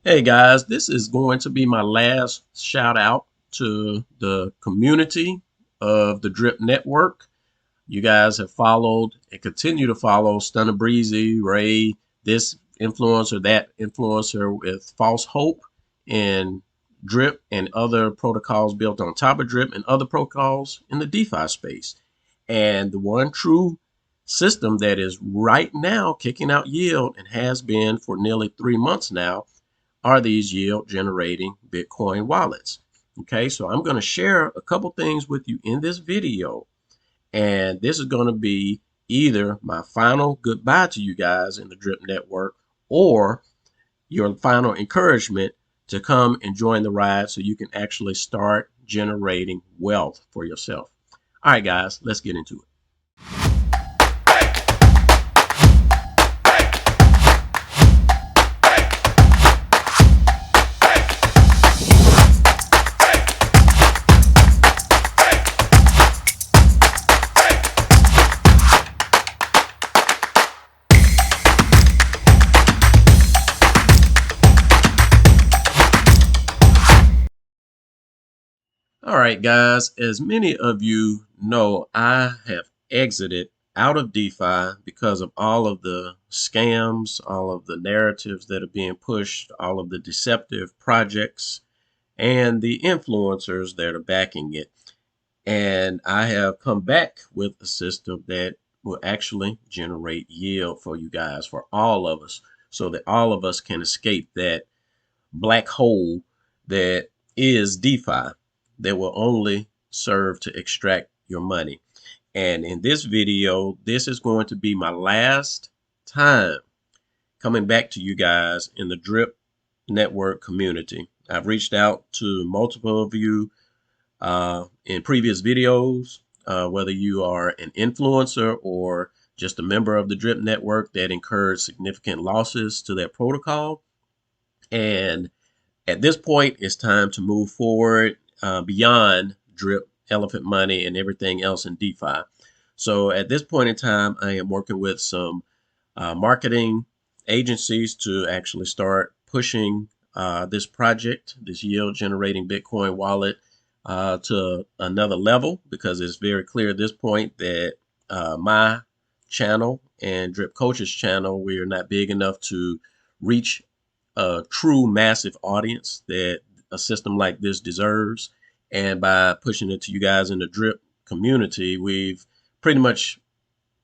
Hey guys, this is going to be my last shout out to the community of the Drip Network. You guys have followed and continue to follow Stunna Breezy, Rey, this influencer, that influencer with false hope in Drip and other protocols built on top of Drip and other protocols in the DeFi space. And the one true system that is right now kicking out yield and has been for nearly 3 months now are these yield generating Bitcoin wallets. Okay, so I'm going to share a couple things with you in this video, and this is going to be either my final goodbye to you guys in the Drip Network or your final encouragement to come and join the ride so you can actually start generating wealth for yourself. All right, guys, let's get into it. All right, guys, as many of you know, I have exited out of DeFi because of all of the scams, all of the narratives that are being pushed, all of the deceptive projects, and the influencers that are backing it. And I have come back with a system that will actually generate yield for you guys, for all of us, so that all of us can escape that black hole that is DeFi that will only serve to extract your money. And in this video, this is going to be my last time coming back to you guys in the Drip Network community. I've reached out to multiple of you in previous videos, whether you are an influencer or just a member of the Drip Network that incurred significant losses to that protocol. And at this point, it's time to move forward beyond Drip, Elephant Money, and everything else in DeFi. So at this point in time, I am working with some marketing agencies to actually start pushing this project, this yield generating Bitcoin wallet to another level, because it's very clear at this point that my channel and Drip Coach's channel, we are not big enough to reach a true massive audience that a system like this deserves. And by pushing it to you guys in the Drip community, we've pretty much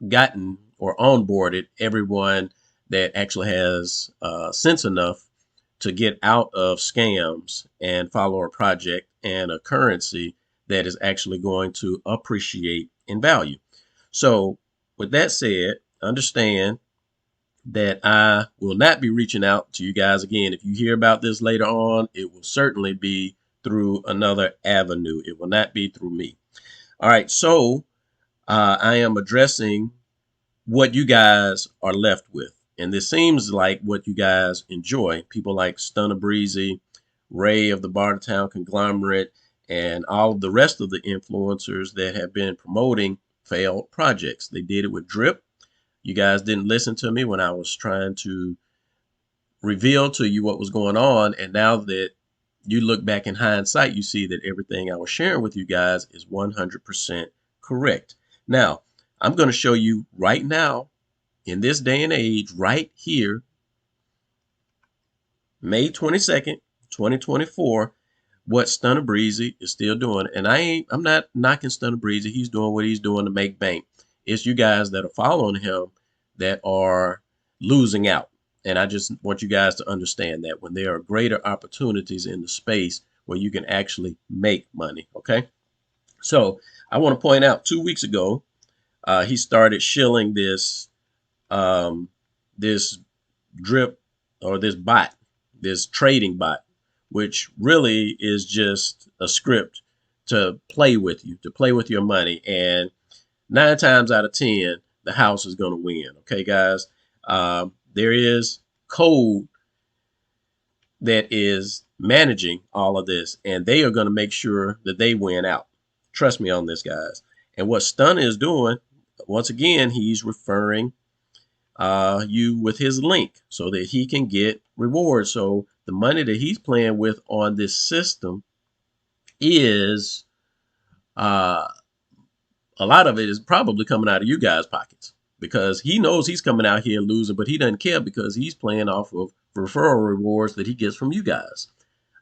gotten or onboarded everyone that actually has sense enough to get out of scams and follow a project and a currency that is actually going to appreciate in value. So with that said, understand that I will not be reaching out to you guys again. If you hear about this later on, it will certainly be through another avenue. It will not be through me. All right, so I am addressing what you guys are left with. And this seems like what you guys enjoy. People like Stunna Breezy, Rey of the Bartertown conglomerate, and all of the rest of the influencers that have been promoting failed projects. They did it with Drip. You guys didn't listen to me when I was trying to reveal to you what was going on. And now that you look back in hindsight, you see that everything I was sharing with you guys is 100% correct. Now, I'm going to show you right now, in this day and age, right here, May 22nd, 2024, what Stunna Breezy is still doing. And I'm not knocking Stunna Breezy. He's doing what he's doing to make bank. It's you guys that are following him that are losing out. And I just want you guys to understand that when there are greater opportunities in the space where you can actually make money. Okay. So I want to point out 2 weeks ago, he started shilling this this drip or this bot, this trading bot, which really is just a script to play with you, to play with your money. And 9 times out of 10, the house is going to win. Okay, guys. There is code that is managing all of this, and they are going to make sure that they win out. Trust me on this, guys. And what Stunna is doing, once again, he's referring you with his link so that he can get rewards. So the money that he's playing with on this system is uh, a lot of it is probably coming out of you guys' pockets because he knows he's coming out here losing, but he doesn't care because he's playing off of referral rewards that he gets from you guys.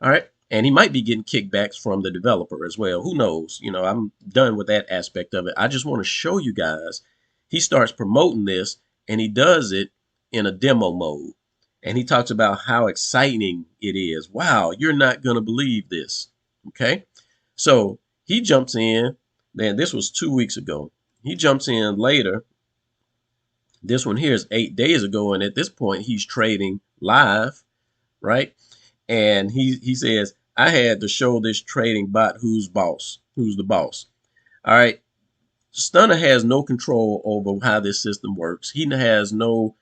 All right. And he might be getting kickbacks from the developer as well. Who knows? You know, I'm done with that aspect of it. I just want to show you guys. He starts promoting this and he does it in a demo mode. And he talks about how exciting it is. Wow, you're not going to believe this. Okay. So he jumps in. Then this was 2 weeks ago. He jumps in later. This one here is 8 days ago. And at this point, he's trading live, right? And he says, I had to show this trading bot who's the boss. All right. Stunna has no control over how this system works. He has no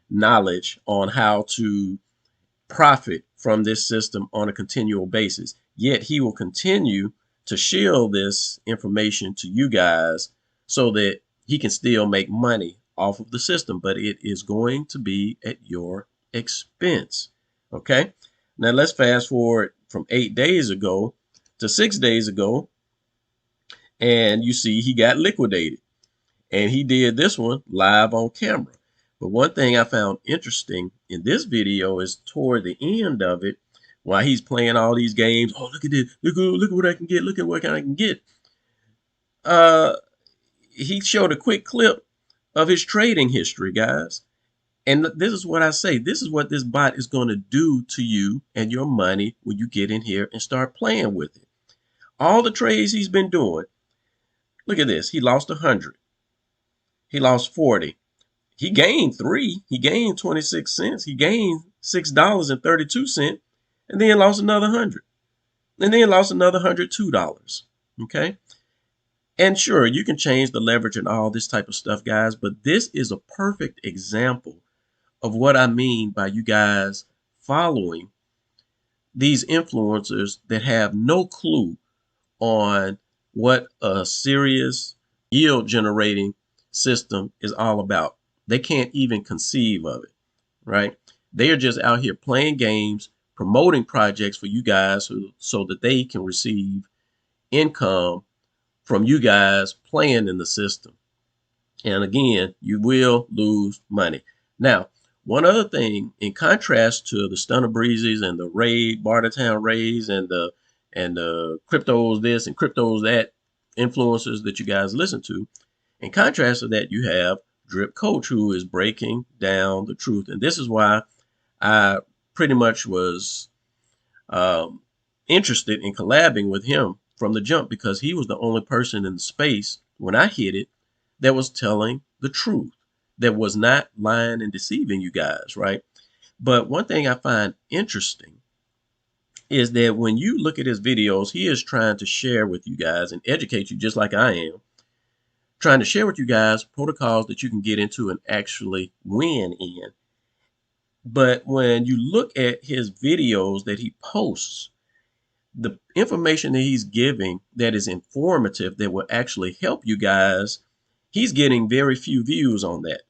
knowledge on how to profit from this system on a continual basis. Yet he will continue to shield this information to you guys so that he can still make money off of the system, but it is going to be at your expense. Okay. Now let's fast forward from 8 days ago to 6 days ago, and you see he got liquidated. And he did this one live on camera. But one thing I found interesting in this video is toward the end of it, while he's playing all these games. Oh, look at this. Look at what I can get. Look at what I can get. He showed a quick clip of his trading history, guys. And this is what I say. This is what this bot is going to do to you and your money when you get in here and start playing with it. All the trades he's been doing. Look at this. He lost 100. He lost 40. He gained 3. He gained 26 cents. He gained $6.32, and then lost another 100. And then lost another $102. Okay? And sure, you can change the leverage and all this type of stuff, guys, but this is a perfect example of what I mean by you guys following these influencers that have no clue on what a serious yield generating system is all about. They can't even conceive of it, right? They are just out here playing games, promoting projects for you guys so that they can receive income from you guys playing in the system. And again, you will lose money. Now, one other thing, in contrast to the Stunna Breezes and the Bartertown Reys and the cryptos this and cryptos that influencers that you guys listen to, in contrast to that, you have Drip Coach, who is breaking down the truth. And this is why I pretty much was interested in collabing with him from the jump, because he was the only person in the space when I hit it that was telling the truth, that was not lying and deceiving you guys, right? But one thing I find interesting is that when you look at his videos, he is trying to share with you guys and educate you just like I am, trying to share with you guys protocols that you can get into and actually win in. But when you look at his videos that he posts, the information that he's giving that is informative, that will actually help you guys, he's getting very few views on that,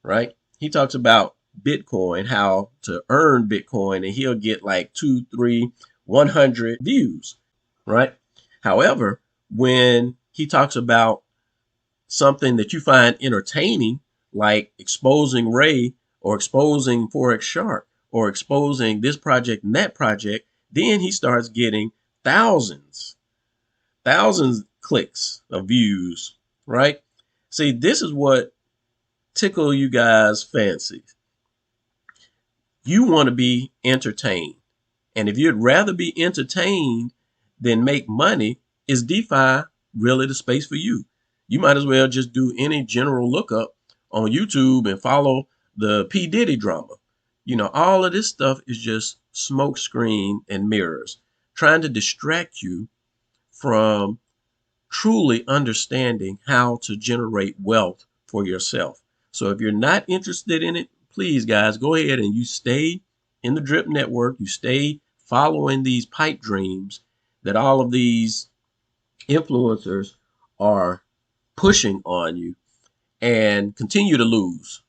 right? He talks about Bitcoin, how to earn Bitcoin, and he'll get like 2, 3, 100 views, right? However, when he talks about something that you find entertaining, like exposing Ray or exposing Forex Shark or exposing this project and that project, then he starts getting thousands clicks of views, right? See, this is what tickle you guys' fancies. You want to be entertained. And if you'd rather be entertained than make money, is DeFi really the space for you? You might as well just do any general lookup on YouTube and follow the P. Diddy drama. You know, all of this stuff is just smoke screen and mirrors, trying to distract you from truly understanding how to generate wealth for yourself. So if you're not interested in it, please, guys, go ahead and you stay in the Drip Network. You stay following these pipe dreams that all of these influencers are pushing on you, and continue to lose.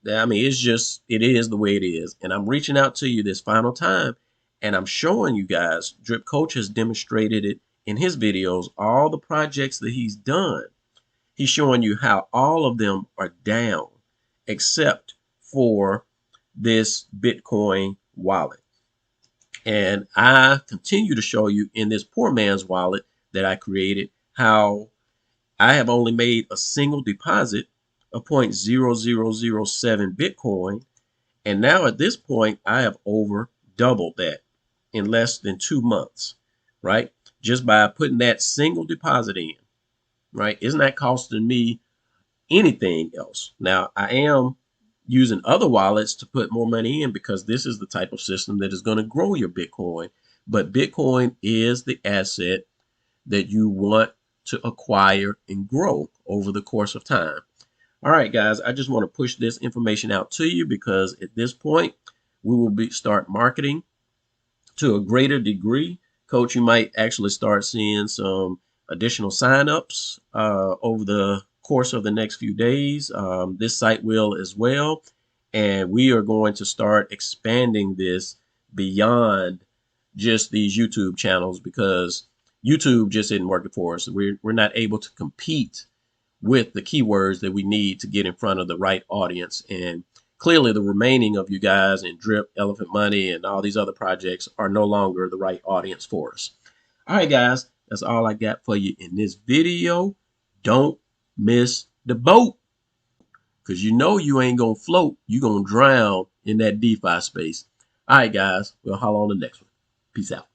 I mean, it is the way it is. And I'm reaching out to you this final time and I'm showing you guys, Drip Coach has demonstrated it in his videos, all the projects that he's done. He's showing you how all of them are down except for this Bitcoin wallet. And I continue to show you in this poor man's wallet that I created how I have only made a single deposit of 0.0007 Bitcoin. And now at this point, I have over doubled that in less than 2 months, right? Just by putting that single deposit in, right? Isn't that costing me anything else? Now, I am using other wallets to put more money in because this is the type of system that is going to grow your Bitcoin. But Bitcoin is the asset that you want to acquire and grow over the course of time. All right, guys, I just want to push this information out to you because at this point, we will start marketing to a greater degree. Coach, you might actually start seeing some additional signups over the course of the next few days. This site will as well. And we are going to start expanding this beyond just these YouTube channels because YouTube just isn't working for us. We're not able to compete with the keywords that we need to get in front of the right audience. And clearly the remaining of you guys in Drip, Elephant Money, and all these other projects are no longer the right audience for us. All right, guys, that's all I got for you in this video. Don't miss the boat because you know you ain't going to float. You're going to drown in that DeFi space. All right, guys, we'll holler on the next one. Peace out.